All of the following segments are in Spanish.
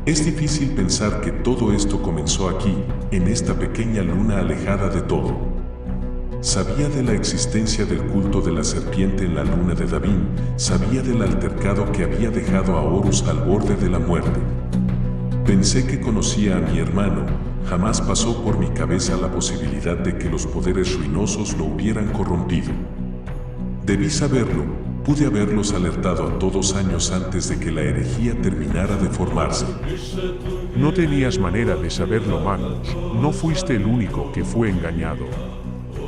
Es difícil pensar que todo esto comenzó aquí, en esta pequeña luna alejada de todo. Sabía de la existencia del culto de la serpiente en la luna de Davin, sabía del altercado que había dejado a Horus al borde de la muerte. Pensé que conocía a mi hermano, jamás pasó por mi cabeza la posibilidad de que los poderes ruinosos lo hubieran corrompido. Debí saberlo, pude haberlos alertado a todos años antes de que la herejía terminara de formarse. No tenías manera de saberlo, Magnus. No fuiste el único que fue engañado.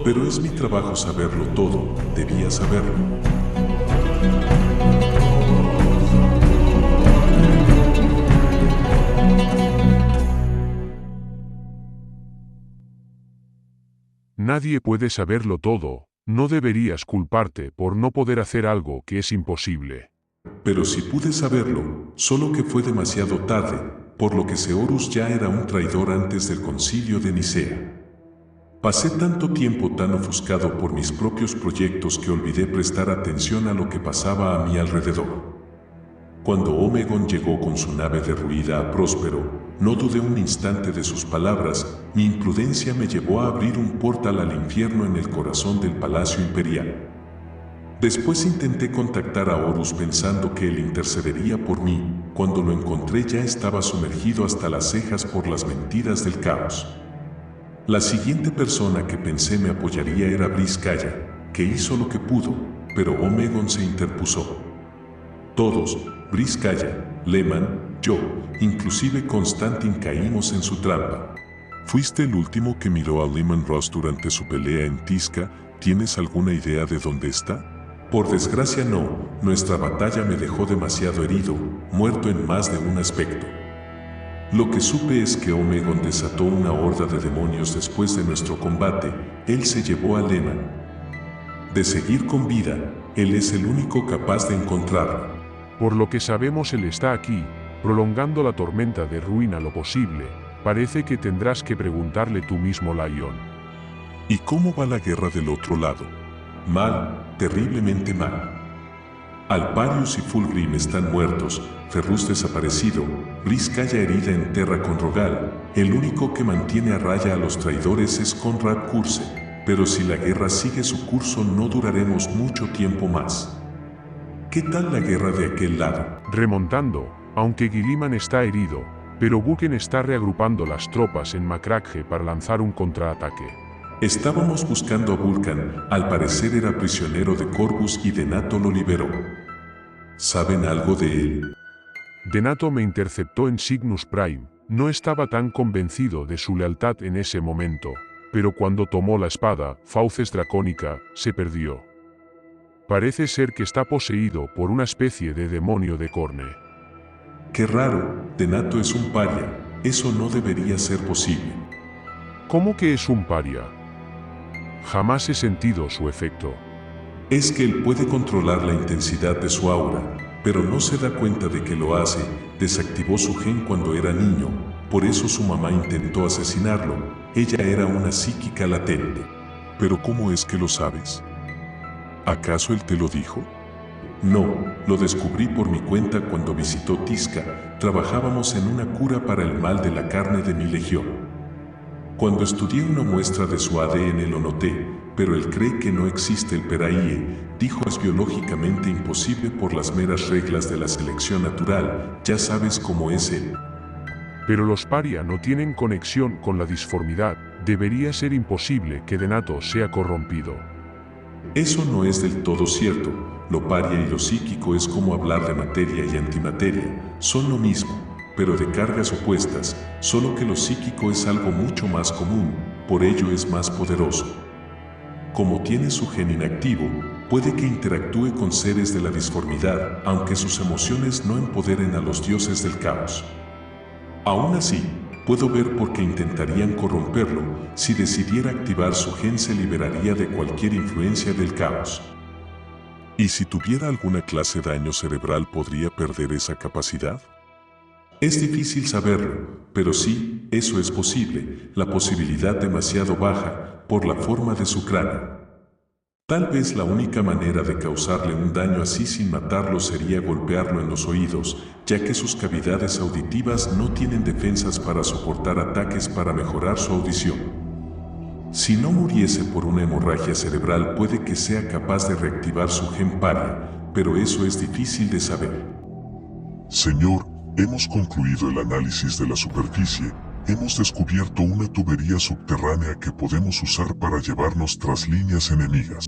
Pero es mi trabajo saberlo todo, debía saberlo. Nadie puede saberlo todo. No deberías culparte por no poder hacer algo que es imposible. Pero si pude saberlo, solo que fue demasiado tarde, por lo que Horus ya era un traidor antes del concilio de Nicea. Pasé tanto tiempo tan ofuscado por mis propios proyectos que olvidé prestar atención a lo que pasaba a mi alrededor. Cuando Omegon llegó con su nave derruida a Próspero, no dudé un instante de sus palabras, mi imprudencia me llevó a abrir un portal al infierno en el corazón del Palacio Imperial. Después intenté contactar a Horus pensando que él intercedería por mí, cuando lo encontré ya estaba sumergido hasta las cejas por las mentiras del caos. La siguiente persona que pensé me apoyaría era Briskaya, que hizo lo que pudo, pero Omegon se interpuso. Todos, Briskaya, Leman, yo, inclusive Constantin caímos en su trampa. ¿Fuiste el último que miró a Leman Ross durante su pelea en Tisca? ¿Tienes alguna idea de dónde está? Por desgracia no, nuestra batalla me dejó demasiado herido, muerto en más de un aspecto. Lo que supe es que Omegon desató una horda de demonios después de nuestro combate, él se llevó a Leman. De seguir con vida, él es el único capaz de encontrarla. Por lo que sabemos, él está aquí, prolongando la tormenta de ruina lo posible. Parece que tendrás que preguntarle tú mismo, Lion. ¿Y cómo va la guerra del otro lado? Mal, terriblemente mal. Alparius y Fulgrim están muertos, Ferrus desaparecido, Briskaya herida en Terra con Rogal, el único que mantiene a raya a los traidores es Conrad Curse, pero si la guerra sigue su curso no duraremos mucho tiempo más. ¿Qué tal la guerra de aquel lado? Remontando, aunque Guilliman está herido, pero Buken está reagrupando las tropas en Macragge para lanzar un contraataque. Estábamos buscando a Vulcan, al parecer era prisionero de Corvus y Denato lo liberó. ¿Saben algo de él? Denato me interceptó en Cygnus Prime, no estaba tan convencido de su lealtad en ese momento, pero cuando tomó la espada, Fauces Dracónica, se perdió. Parece ser que está poseído por una especie de demonio de Corne. Qué raro, Denato es un paria, eso no debería ser posible. ¿Cómo que es un paria? Jamás he sentido su efecto. Es que él puede controlar la intensidad de su aura, pero no se da cuenta de que lo hace, desactivó su gen cuando era niño, por eso su mamá intentó asesinarlo, ella era una psíquica latente. ¿Pero cómo es que lo sabes? ¿Acaso él te lo dijo? No, lo descubrí por mi cuenta cuando visitó Tisca, trabajábamos en una cura para el mal de la carne de mi legión. Cuando estudié una muestra de su ADN lo noté, pero él cree que no existe el Peraie, dijo es biológicamente imposible por las meras reglas de la selección natural, ya sabes cómo es él. Pero los paria no tienen conexión con la disformidad, debería ser imposible que Denato sea corrompido. Eso no es del todo cierto, lo paria y lo psíquico es como hablar de materia y antimateria, son lo mismo, pero de cargas opuestas, solo que lo psíquico es algo mucho más común, por ello es más poderoso. Como tiene su gen inactivo, puede que interactúe con seres de la disformidad, aunque sus emociones no empoderen a los dioses del caos. Aún así, puedo ver por qué intentarían corromperlo, si decidiera activar su gen se liberaría de cualquier influencia del caos. ¿Y si tuviera alguna clase de daño cerebral podría perder esa capacidad? Es difícil saberlo, pero sí, eso es posible, la posibilidad demasiado baja, por la forma de su cráneo. Tal vez la única manera de causarle un daño así sin matarlo sería golpearlo en los oídos, ya que sus cavidades auditivas no tienen defensas para soportar ataques para mejorar su audición. Si no muriese por una hemorragia cerebral, puede que sea capaz de reactivar su gen paria, pero eso es difícil de saber. Señor, hemos concluido el análisis de la superficie. Hemos descubierto una tubería subterránea que podemos usar para llevarnos tras líneas enemigas.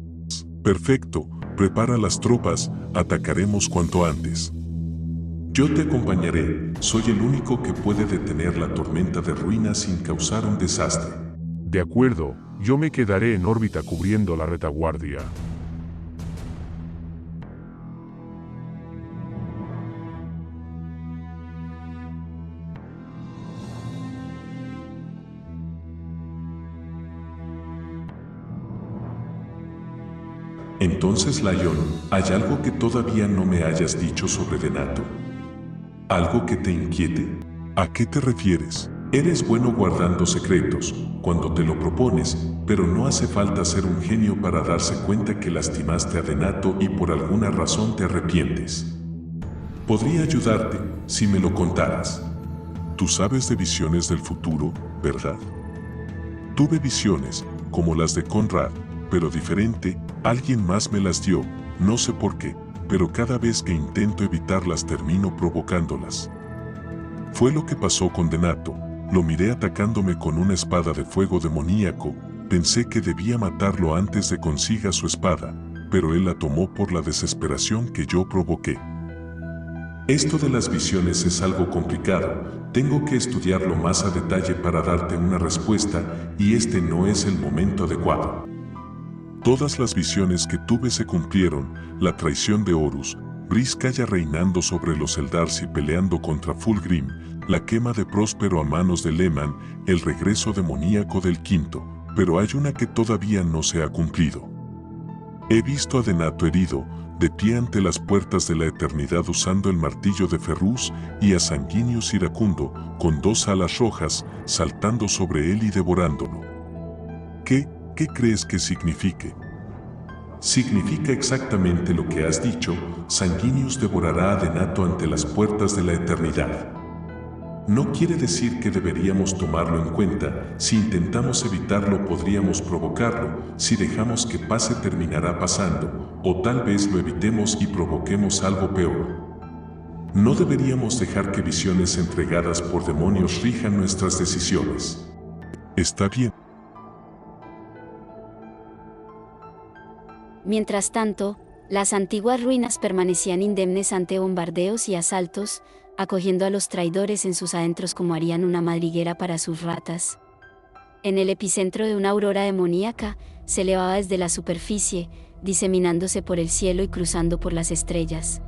Perfecto, prepara las tropas, atacaremos cuanto antes. Yo te acompañaré, soy el único que puede detener la tormenta de ruinas sin causar un desastre. De acuerdo, yo me quedaré en órbita cubriendo la retaguardia. Entonces, Lion, ¿hay algo que todavía no me hayas dicho sobre Denato? ¿Algo que te inquiete? ¿A qué te refieres? Eres bueno guardando secretos, cuando te lo propones, pero no hace falta ser un genio para darse cuenta que lastimaste a Denato y por alguna razón te arrepientes. Podría ayudarte si me lo contaras. Tú sabes de visiones del futuro, ¿verdad? Tuve visiones, como las de Conrad, pero diferente, alguien más me las dio, no sé por qué, pero cada vez que intento evitarlas termino provocándolas. Fue lo que pasó con Denato, lo miré atacándome con una espada de fuego demoníaco, pensé que debía matarlo antes de consiga su espada, pero él la tomó por la desesperación que yo provoqué. Esto de las visiones es algo complicado, tengo que estudiarlo más a detalle para darte una respuesta y este no es el momento adecuado. Todas las visiones que tuve se cumplieron, la traición de Horus, Briscaya reinando sobre los Eldarsi peleando contra Fulgrim, la quema de Próspero a manos de Leman, el regreso demoníaco del Quinto, pero hay una que todavía no se ha cumplido. He visto a Denato herido, de pie ante las puertas de la eternidad usando el martillo de Ferrus y a Sanguinius iracundo, con 2 alas rojas, saltando sobre él y devorándolo. ¿Qué crees que signifique? Significa exactamente lo que has dicho, Sanguinius devorará a Denato ante las puertas de la eternidad. No quiere decir que deberíamos tomarlo en cuenta, si intentamos evitarlo podríamos provocarlo, si dejamos que pase terminará pasando, o tal vez lo evitemos y provoquemos algo peor. No deberíamos dejar que visiones entregadas por demonios rijan nuestras decisiones. Está bien. Mientras tanto, las antiguas ruinas permanecían indemnes ante bombardeos y asaltos, acogiendo a los traidores en sus adentros como harían una madriguera para sus ratas. En el epicentro de una aurora demoníaca, se elevaba desde la superficie, diseminándose por el cielo y cruzando por las estrellas.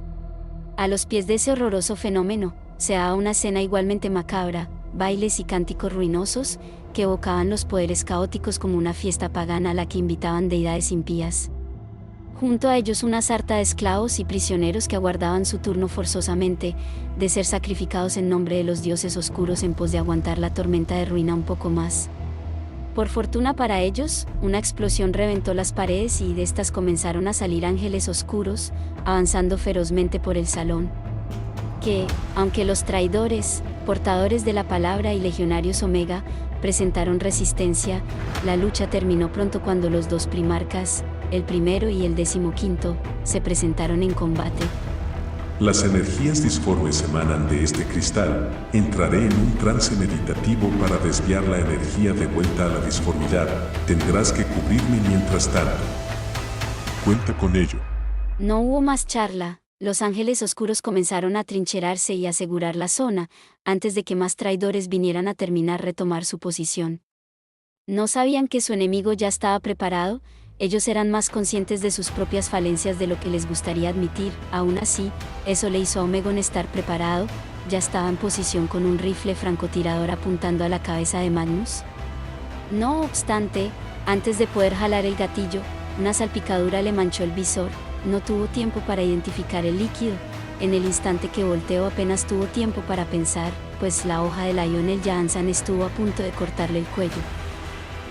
A los pies de ese horroroso fenómeno, se daba una escena igualmente macabra, bailes y cánticos ruinosos, que evocaban los poderes caóticos como una fiesta pagana a la que invitaban deidades impías. Junto a ellos una sarta de esclavos y prisioneros que aguardaban su turno forzosamente, de ser sacrificados en nombre de los dioses oscuros en pos de aguantar la tormenta de ruina un poco más. Por fortuna para ellos, una explosión reventó las paredes y de estas comenzaron a salir ángeles oscuros, avanzando ferozmente por el salón. Que, aunque los traidores, portadores de la palabra y legionarios Omega, presentaron resistencia, la lucha terminó pronto cuando los 2 primarcas, el primero y el 15º, se presentaron en combate. Las energías disformes emanan de este cristal. Entraré en un trance meditativo para desviar la energía de vuelta a la disformidad. Tendrás que cubrirme mientras tanto. Cuenta con ello. No hubo más charla. Los ángeles oscuros comenzaron a trincherarse y asegurar la zona, antes de que más traidores vinieran a retomar su posición. ¿No sabían que su enemigo ya estaba preparado? Ellos eran más conscientes de sus propias falencias de lo que les gustaría admitir. Aún así, eso le hizo a Omegon estar preparado, ya estaba en posición con un rifle francotirador apuntando a la cabeza de Magnus. No obstante, antes de poder jalar el gatillo, una salpicadura le manchó el visor. No tuvo tiempo para identificar el líquido. En el instante que volteó apenas tuvo tiempo para pensar, pues la hoja de Lionel Johansson estuvo a punto de cortarle el cuello.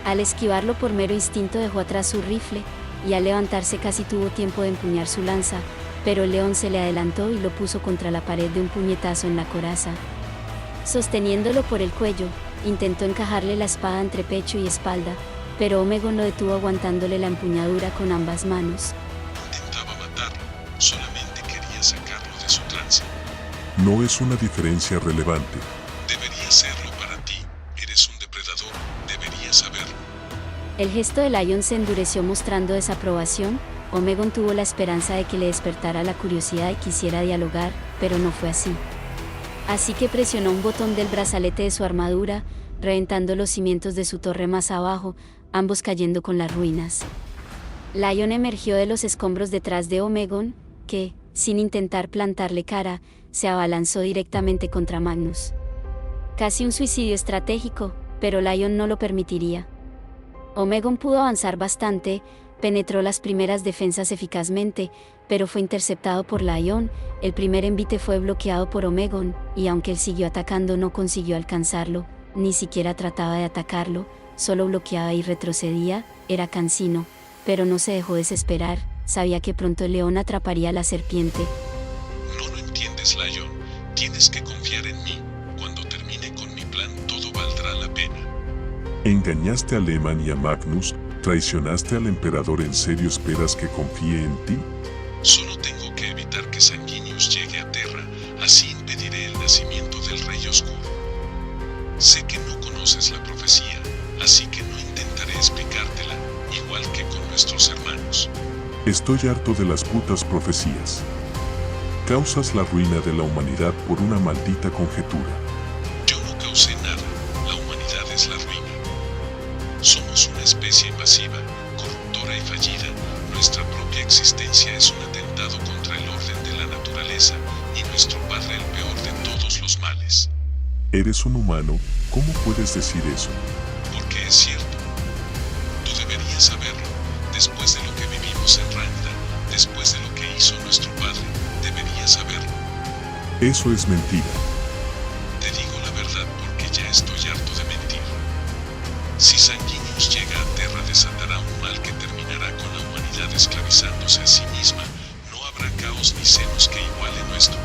Al esquivarlo por mero instinto dejó atrás su rifle, y al levantarse casi tuvo tiempo de empuñar su lanza, pero el león se le adelantó y lo puso contra la pared de un puñetazo en la coraza. Sosteniéndolo por el cuello, intentó encajarle la espada entre pecho y espalda, pero Omegon lo detuvo aguantándole la empuñadura con ambas manos. Intentaba matarlo, solamente quería sacarlo de su trance. No es una diferencia relevante. Debería serlo para ti, eres un depredador, deberías saberlo. El gesto de Lion se endureció mostrando desaprobación. Omegon tuvo la esperanza de que le despertara la curiosidad y quisiera dialogar, pero no fue así. Así que presionó un botón del brazalete de su armadura, reventando los cimientos de su torre más abajo, ambos cayendo con las ruinas. Lion emergió de los escombros detrás de Omegon, que, sin intentar plantarle cara, se abalanzó directamente contra Magnus. Casi un suicidio estratégico, pero Lion no lo permitiría. Omegon pudo avanzar bastante, penetró las primeras defensas eficazmente, pero fue interceptado por Lion. El primer envite fue bloqueado por Omegon, y aunque él siguió atacando no consiguió alcanzarlo, ni siquiera trataba de atacarlo, solo bloqueaba y retrocedía. Era cansino, pero no se dejó desesperar, sabía que pronto el león atraparía a la serpiente. No lo entiendes, Lion, tienes que confiar en mí, cuando termine con mi plan todo valdrá la pena. Engañaste a Lehman y a Magnus, traicionaste al emperador. ¿En serio esperas que confíe en ti? Solo tengo que evitar que Sanguinius llegue a Terra, así impediré el nacimiento del Rey Oscuro. Sé que no conoces la profecía, así que no intentaré explicártela, igual que con nuestros hermanos. Estoy harto de las putas profecías. Causas la ruina de la humanidad por una maldita conjetura. Yo no causé nada, la humanidad es la ruina. Somos una especie invasiva, corruptora y fallida. Nuestra propia existencia es un atentado contra el orden de la naturaleza, y nuestro padre el peor de todos los males. Eres un humano, ¿cómo puedes decir eso? Porque es cierto. Tú deberías saberlo, después de lo que vivimos en Randa, después de lo que hizo nuestro padre, deberías saberlo. Eso es mentira. Te digo la verdad porque ya estoy harto de mentir. Si Sanguinius llega a Terra desatará un mal que terminará con la humanidad esclavizándose a sí misma. No habrá caos ni senos que iguale nuestro.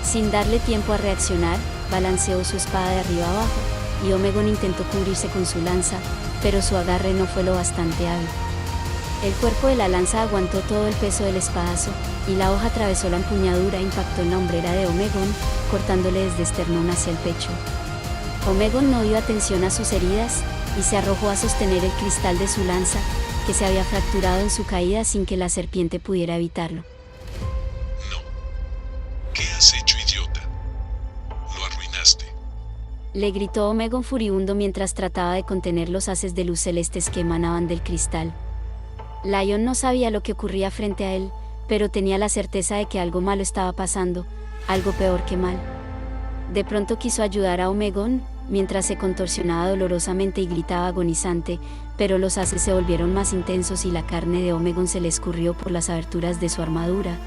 Sin darle tiempo a reaccionar, balanceó su espada de arriba abajo, y Omegon intentó cubrirse con su lanza, pero su agarre no fue lo bastante hábil. El cuerpo de la lanza aguantó todo el peso del espadazo, y la hoja atravesó la empuñadura e impactó en la hombrera de Omegon, cortándole desde esternón hacia el pecho. Omegon no dio atención a sus heridas, y se arrojó a sostener el cristal de su lanza, que se había fracturado en su caída sin que la serpiente pudiera evitarlo. No. ¿Qué has hecho, idiota? Lo arruinaste. Le gritó Omegon furibundo mientras trataba de contener los haces de luz celestes que emanaban del cristal. Lion no sabía lo que ocurría frente a él, pero tenía la certeza de que algo malo estaba pasando, algo peor que mal. De pronto quiso ayudar a Omegon, mientras se contorsionaba dolorosamente y gritaba agonizante, pero los haces se volvieron más intensos y la carne de Omegon se le escurrió por las aberturas de su armadura.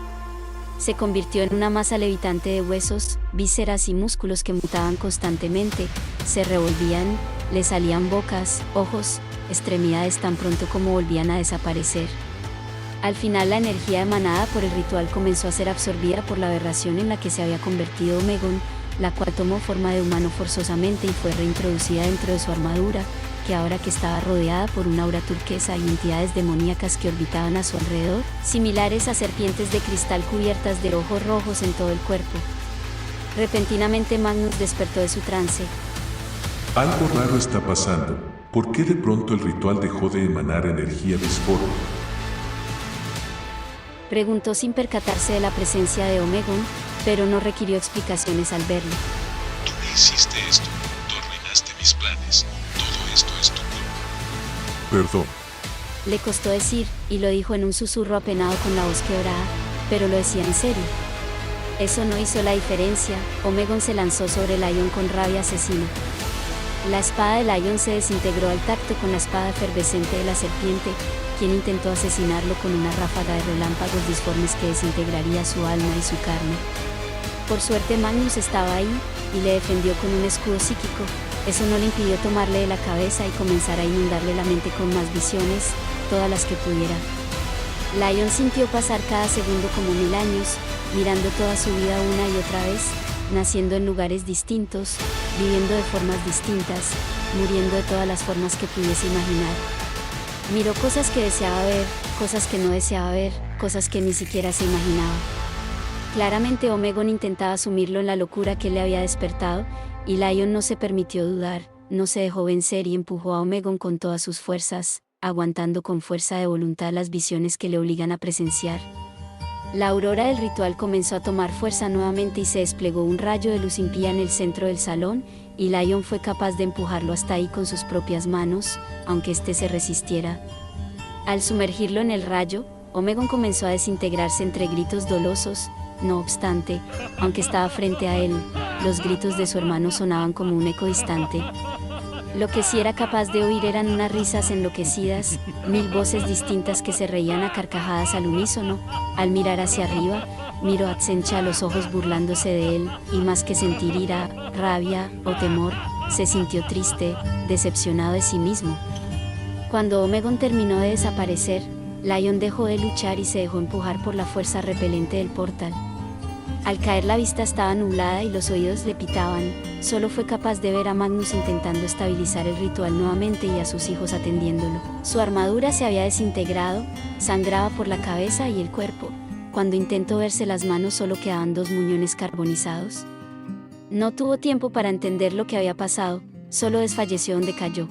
Se convirtió en una masa levitante de huesos, vísceras y músculos que mutaban constantemente, se revolvían, le salían bocas, ojos, extremidades tan pronto como volvían a desaparecer. Al final la energía emanada por el ritual comenzó a ser absorbida por la aberración en la que se había convertido Omegon, la cual tomó forma de humano forzosamente y fue reintroducida dentro de su armadura, que ahora que estaba rodeada por una aura turquesa y entidades demoníacas que orbitaban a su alrededor, similares a serpientes de cristal cubiertas de ojos rojos en todo el cuerpo. Repentinamente Magnus despertó de su trance. Algo raro está pasando. ¿Por qué de pronto el ritual dejó de emanar energía disforme? Preguntó sin percatarse de la presencia de Omegon, pero no requirió explicaciones al verlo. Tú me hiciste esto, tú arruinaste mis planes, todo esto es tu culpa. Perdón. Le costó decir, y lo dijo en un susurro apenado con la voz quebrada, pero lo decía en serio. Eso no hizo la diferencia. Omegon se lanzó sobre Lion con rabia asesina. La espada de Lion se desintegró al tacto con la espada efervescente de la serpiente, quien intentó asesinarlo con una ráfaga de relámpagos disformes que desintegraría su alma y su carne. Por suerte Magnus estaba ahí, y le defendió con un escudo psíquico. Eso no le impidió tomarle de la cabeza y comenzar a inundarle la mente con más visiones, todas las que pudiera. Lion sintió pasar cada segundo como 1000 años, mirando toda su vida una y otra vez, naciendo en lugares distintos, viviendo de formas distintas, muriendo de todas las formas que pudiese imaginar. Miró cosas que deseaba ver, cosas que no deseaba ver, cosas que ni siquiera se imaginaba. Claramente Omegon intentaba sumirlo en la locura que le había despertado, y Lion no se permitió dudar, no se dejó vencer y empujó a Omegon con todas sus fuerzas, aguantando con fuerza de voluntad las visiones que le obligan a presenciar. La aurora del ritual comenzó a tomar fuerza nuevamente y se desplegó un rayo de luz impía en el centro del salón, y Lion fue capaz de empujarlo hasta ahí con sus propias manos, aunque éste se resistiera. Al sumergirlo en el rayo, Omegon comenzó a desintegrarse entre gritos dolosos. No obstante, aunque estaba frente a él, los gritos de su hermano sonaban como un eco distante. Lo que sí era capaz de oír eran unas risas enloquecidas, 1000 voces distintas que se reían a carcajadas al unísono. Al mirar hacia arriba, miró a Tzencha a los ojos burlándose de él, y más que sentir ira, rabia o temor, se sintió triste, decepcionado de sí mismo. Cuando Omegon terminó de desaparecer, Lion dejó de luchar y se dejó empujar por la fuerza repelente del portal. Al caer la vista estaba nublada y los oídos le pitaban, solo fue capaz de ver a Magnus intentando estabilizar el ritual nuevamente y a sus hijos atendiéndolo. Su armadura se había desintegrado, sangraba por la cabeza y el cuerpo. Cuando intentó verse las manos solo quedaban 2 muñones carbonizados. No tuvo tiempo para entender lo que había pasado, solo desfalleció donde cayó.